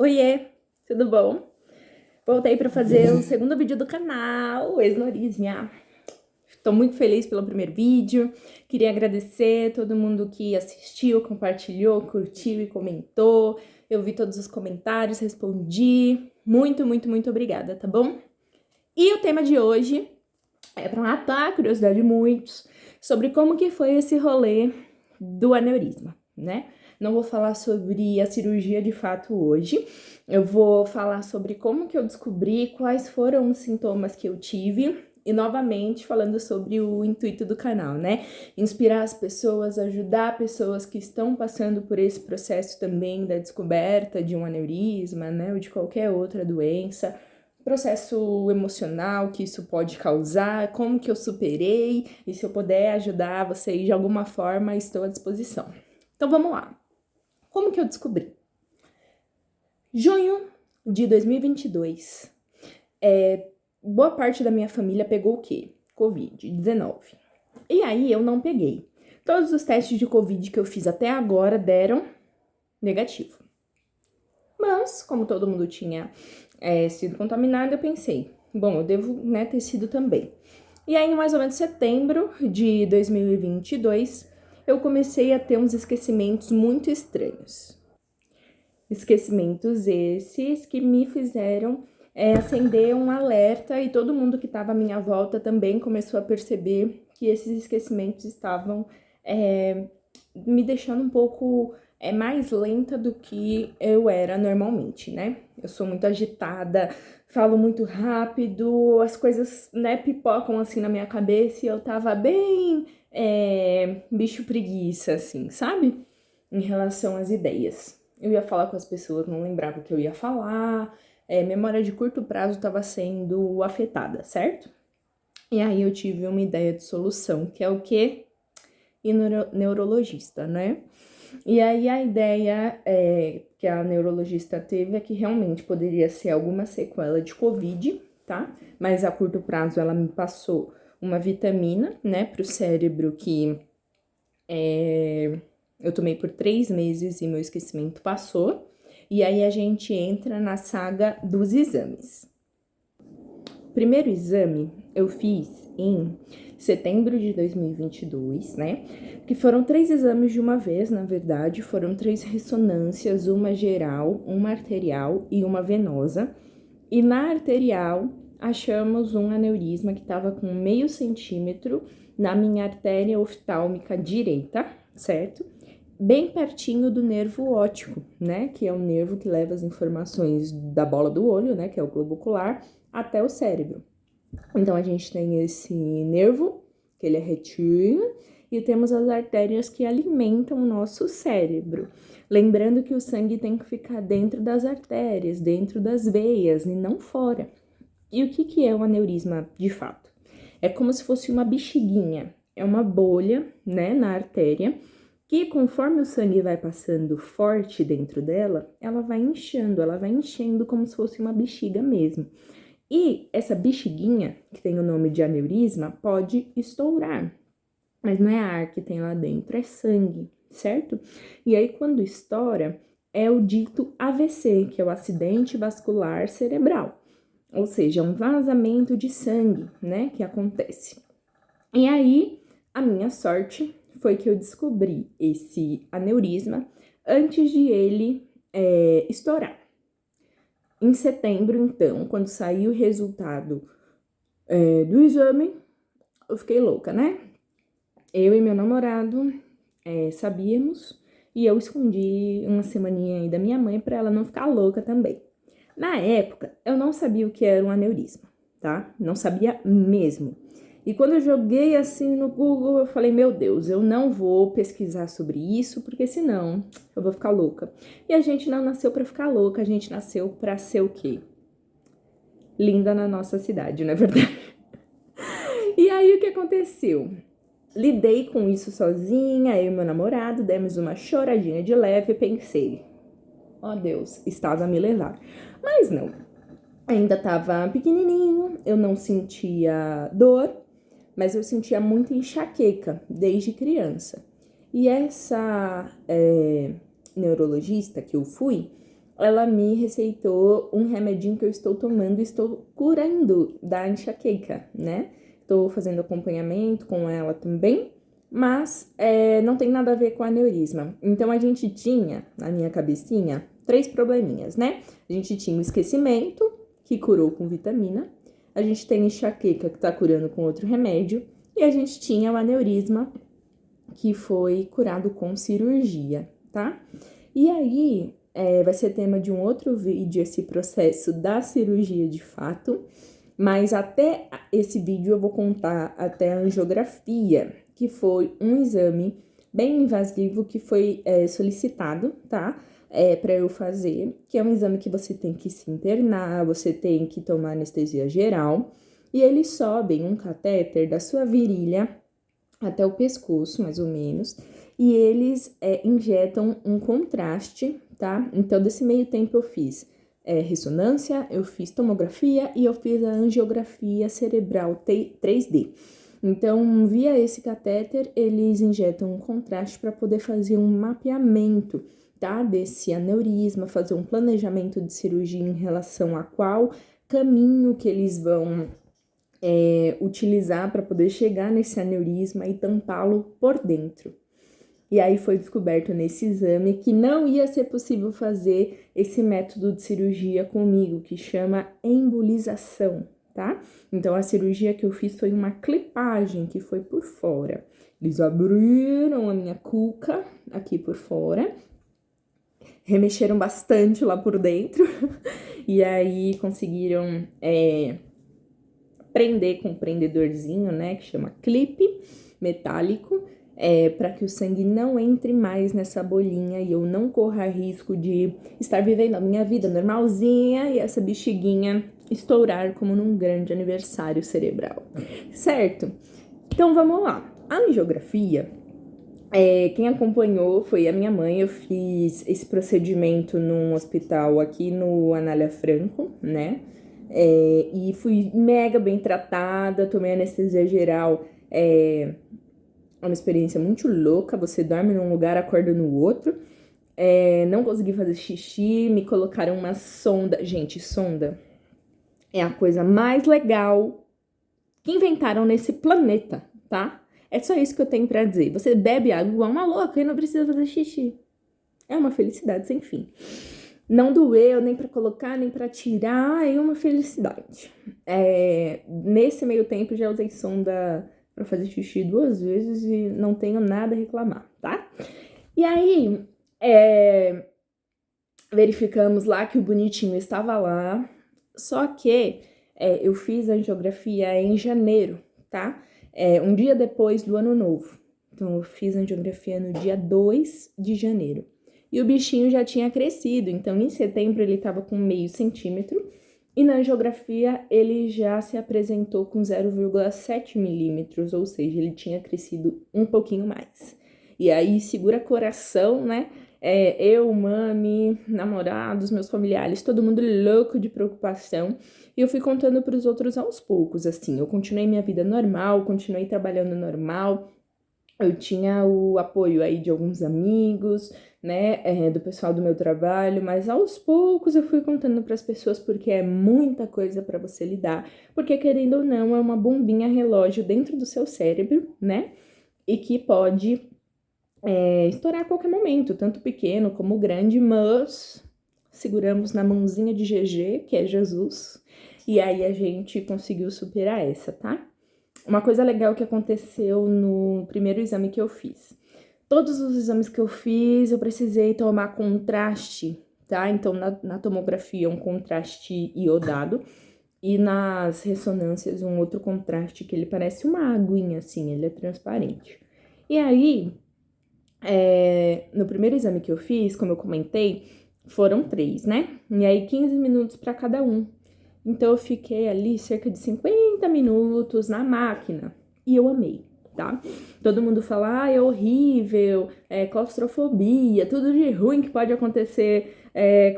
Oiê, tudo bom? Voltei para fazer o segundo vídeo do canal, Esnorismia. Estou muito feliz pelo primeiro vídeo. Queria agradecer todo mundo que assistiu, compartilhou, curtiu e comentou. Eu vi todos os comentários, respondi. Muito, muito, muito obrigada, tá bom? E o tema de hoje é para matar a curiosidade de muitos sobre como que foi esse rolê do aneurisma, né? Não vou falar sobre a cirurgia de fato hoje, eu vou falar sobre como que eu descobri, quais foram os sintomas que eu tive e novamente falando sobre o intuito do canal, né? Inspirar as pessoas, ajudar pessoas que estão passando por esse processo também da descoberta de um aneurisma, né? Ou de qualquer outra doença, processo emocional que isso pode causar, como que eu superei, e se eu puder ajudar vocês de alguma forma, estou à disposição. Então vamos lá. Como que eu descobri? Junho de 2022, boa parte da minha família pegou o quê? Covid-19. E aí eu não peguei. Todos os testes de Covid que eu fiz até agora deram negativo. Mas, como todo mundo tinha sido contaminado, eu pensei, bom, eu devo ter sido também. E aí, em mais ou menos setembro de 2022, eu comecei a ter uns esquecimentos muito estranhos. Esquecimentos esses que me fizeram acender um alerta, e todo mundo que estava à minha volta também começou a perceber que esses esquecimentos estavam me deixando um pouco mais lenta do que eu era normalmente, né? Eu sou muito agitada, falo muito rápido, as coisas, pipocam assim na minha cabeça, e eu tava bem bicho preguiça, assim, sabe? Em relação às ideias. Eu ia falar com as pessoas, não lembrava o que eu ia falar, memória de curto prazo estava sendo afetada, certo? E aí eu tive uma ideia de solução, que é o quê? Ir no neurologista, né? E aí a ideia que a neurologista teve é que realmente poderia ser alguma sequela de Covid, tá? Mas a curto prazo ela me passou uma vitamina, né, pro cérebro que eu tomei por 3 meses e meu esquecimento passou. E aí a gente entra na saga dos exames. O primeiro exame eu fiz em setembro de 2022, né? Que foram 3 exames de uma vez, na verdade. Foram 3 ressonâncias, uma geral, uma arterial e uma venosa. E na arterial achamos um aneurisma que estava com 0,5 centímetro na minha artéria oftálmica direita, certo? Bem pertinho do nervo óptico, né? Que é o nervo que leva as informações da bola do olho, né? Que é o globo ocular, até o cérebro. Então, a gente tem esse nervo, que ele é retinho, e temos as artérias que alimentam o nosso cérebro. Lembrando que o sangue tem que ficar dentro das artérias, dentro das veias, e não fora. E o que é um aneurisma, de fato? É como se fosse uma bexiguinha, é uma bolha, né, na artéria, que conforme o sangue vai passando forte dentro dela, ela vai enchendo como se fosse uma bexiga mesmo. E essa bexiguinha, que tem o nome de aneurisma, pode estourar. Mas não é ar que tem lá dentro, é sangue, certo? E aí, quando estoura, é o dito AVC, que é o acidente vascular cerebral. Ou seja, é um vazamento de sangue, né, que acontece. E aí, a minha sorte foi que eu descobri esse aneurisma antes de ele estourar. Em setembro, então, quando saiu o resultado do exame, eu fiquei louca, né? Eu e meu namorado sabíamos, e eu escondi uma semaninha aí da minha mãe para ela não ficar louca também. Na época, eu não sabia o que era um aneurisma, tá? Não sabia mesmo. E quando eu joguei assim no Google, eu falei, meu Deus, eu não vou pesquisar sobre isso, porque senão eu vou ficar louca. E a gente não nasceu para ficar louca, a gente nasceu para ser o quê? Linda na nossa cidade, não é verdade? E aí, o que aconteceu? Lidei com isso sozinha, eu e meu namorado, demos uma choradinha de leve e pensei, ó Deus, estava a me levar. Mas não, ainda estava pequenininho, eu não sentia dor, mas eu sentia muita enxaqueca desde criança. E essa neurologista que eu fui, ela me receitou um remedinho que eu estou tomando e estou curando da enxaqueca, né? Estou fazendo acompanhamento com ela também, mas não tem nada a ver com aneurisma. Então, a gente tinha, na minha cabecinha, 3 probleminhas, né? A gente tinha o esquecimento, que curou com vitamina, a gente tem enxaqueca, que tá curando com outro remédio, e a gente tinha o aneurisma, que foi curado com cirurgia, tá? E aí, vai ser tema de um outro vídeo, esse processo da cirurgia de fato, mas até esse vídeo eu vou contar até a angiografia, que foi um exame bem invasivo que foi solicitado, tá? Para eu fazer, que é um exame que você tem que se internar, você tem que tomar anestesia geral, e eles sobem um catéter da sua virilha até o pescoço, mais ou menos, e eles injetam um contraste, tá? Então, desse meio tempo eu fiz ressonância, eu fiz tomografia e eu fiz a angiografia cerebral 3D. Então, via esse catéter, eles injetam um contraste para poder fazer um mapeamento, tá? Desse aneurisma, fazer um planejamento de cirurgia em relação a qual caminho que eles vão utilizar para poder chegar nesse aneurisma e tampá-lo por dentro. E aí foi descoberto nesse exame que não ia ser possível fazer esse método de cirurgia comigo, que chama embolização, tá? Então, a cirurgia que eu fiz foi uma clipagem, que foi por fora. Eles abriram a minha cuca aqui por fora, remexeram bastante lá por dentro, e aí conseguiram prender com um prendedorzinho, né, que chama clipe metálico, para que o sangue não entre mais nessa bolinha e eu não corra risco de estar vivendo a minha vida normalzinha e essa bexiguinha estourar como num grande aniversário cerebral, certo? Então vamos lá. A angiografia, quem acompanhou foi a minha mãe. Eu fiz esse procedimento num hospital aqui no Anália Franco, né? E fui mega bem tratada, tomei anestesia geral. É uma experiência muito louca, você dorme num lugar, acorda no outro. Não consegui fazer xixi, me colocaram uma sonda. Gente, sonda é a coisa mais legal que inventaram nesse planeta, tá? É só isso que eu tenho pra dizer. Você bebe água igual uma louca e não precisa fazer xixi. É uma felicidade sem fim. Não doeu nem pra colocar, nem pra tirar, é uma felicidade. Nesse meio tempo já usei sonda pra fazer xixi 2 vezes e não tenho nada a reclamar, tá? E aí, verificamos lá que o bonitinho estava lá, só que eu fiz a angiografia em janeiro, tá? Um dia depois do ano novo. Então, eu fiz a angiografia no dia 2 de janeiro. E o bichinho já tinha crescido, então em setembro ele estava com meio centímetro e na angiografia ele já se apresentou com 0,7 milímetros, ou seja, ele tinha crescido um pouquinho mais. E aí segura coração, né? Eu, mami, namorados, meus familiares, todo mundo louco de preocupação. E eu fui contando para os outros aos poucos, assim. Eu continuei minha vida normal, continuei trabalhando normal. Eu tinha o apoio aí de alguns amigos, né, do pessoal do meu trabalho, mas aos poucos eu fui contando para as pessoas porque é muita coisa para você lidar, porque querendo ou não é uma bombinha relógio dentro do seu cérebro, né, e que pode estourar a qualquer momento, tanto pequeno como grande, mas seguramos na mãozinha de GG, que é Jesus, e aí a gente conseguiu superar essa, tá? Uma coisa legal que aconteceu no primeiro exame que eu fiz. Todos os exames que eu fiz, eu precisei tomar contraste, tá? Então, na tomografia, um contraste iodado. E nas ressonâncias, um outro contraste que ele parece uma aguinha, assim, ele é transparente. E aí, no primeiro exame que eu fiz, como eu comentei, foram 3, né? E aí, 15 minutos para cada um. Então, eu fiquei ali cerca de 50 minutos na máquina e eu amei, tá? Todo mundo fala, é horrível, claustrofobia, tudo de ruim que pode acontecer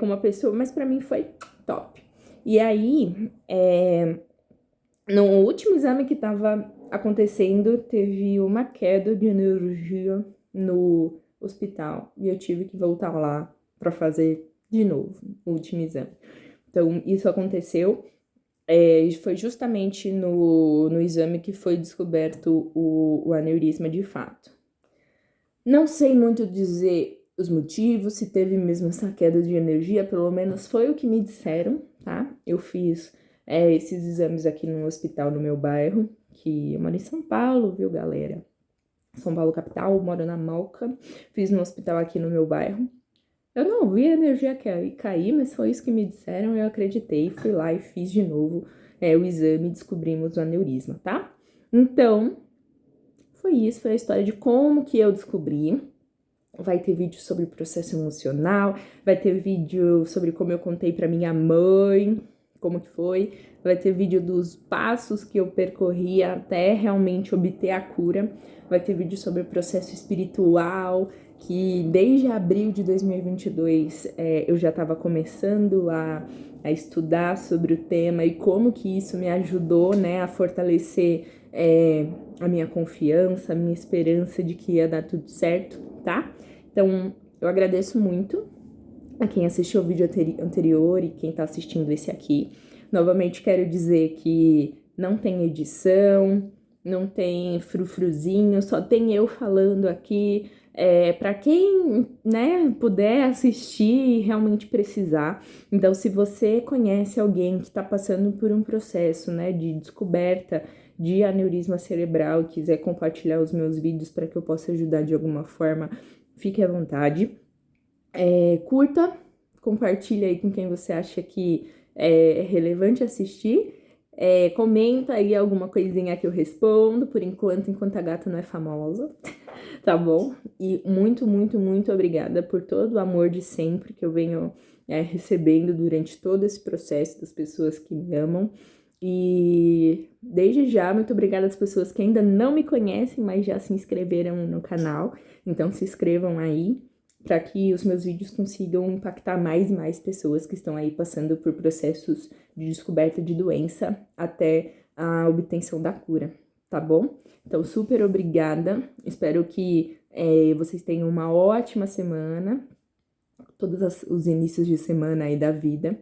com uma pessoa, mas pra mim foi top. E aí, no último exame que tava acontecendo, teve uma queda de energia no hospital e eu tive que voltar lá pra fazer de novo o último exame. Então, isso aconteceu, foi justamente no exame que foi descoberto o aneurisma de fato. Não sei muito dizer os motivos, se teve mesmo essa queda de energia, pelo menos foi o que me disseram, tá? Eu fiz esses exames aqui no hospital no meu bairro, que eu moro em São Paulo, viu, galera? São Paulo capital, moro na Moca, fiz no hospital aqui no meu bairro. Eu não vi a energia cair, mas foi isso que me disseram, eu acreditei, fui lá e fiz de novo o exame e descobrimos o aneurisma, tá? Então, foi isso, foi a história de como que eu descobri. Vai ter vídeo sobre processo emocional, vai ter vídeo sobre como eu contei pra minha mãe, como que foi, vai ter vídeo dos passos que eu percorri até realmente obter a cura, vai ter vídeo sobre o processo espiritual, que desde abril de 2022 eu já estava começando a estudar sobre o tema e como que isso me ajudou, né, a fortalecer a minha confiança, a minha esperança de que ia dar tudo certo, tá? Então, eu agradeço muito a quem assistiu o vídeo anterior e quem tá assistindo esse aqui. Novamente quero dizer que não tem edição, não tem frufruzinho, só tem eu falando aqui. Para quem, né, puder assistir e realmente precisar. Então, se você conhece alguém que está passando por um processo, né, de descoberta de aneurisma cerebral e quiser compartilhar os meus vídeos para que eu possa ajudar de alguma forma, fique à vontade. Curta, compartilha aí com quem você acha que é relevante assistir. Comenta aí alguma coisinha que eu respondo, por enquanto a gata não é famosa, tá bom? E muito, muito, muito obrigada por todo o amor de sempre que eu venho recebendo durante todo esse processo, das pessoas que me amam. E desde já, muito obrigada às pessoas que ainda não me conhecem, mas já se inscreveram no canal. Então se inscrevam aí, para que os meus vídeos consigam impactar mais e mais pessoas que estão aí passando por processos de descoberta de doença até a obtenção da cura, tá bom? Então, super obrigada, espero que vocês tenham uma ótima semana, todos os inícios de semana aí da vida,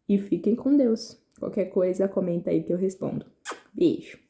e fiquem com Deus. Qualquer coisa, comenta aí que eu respondo. Beijo!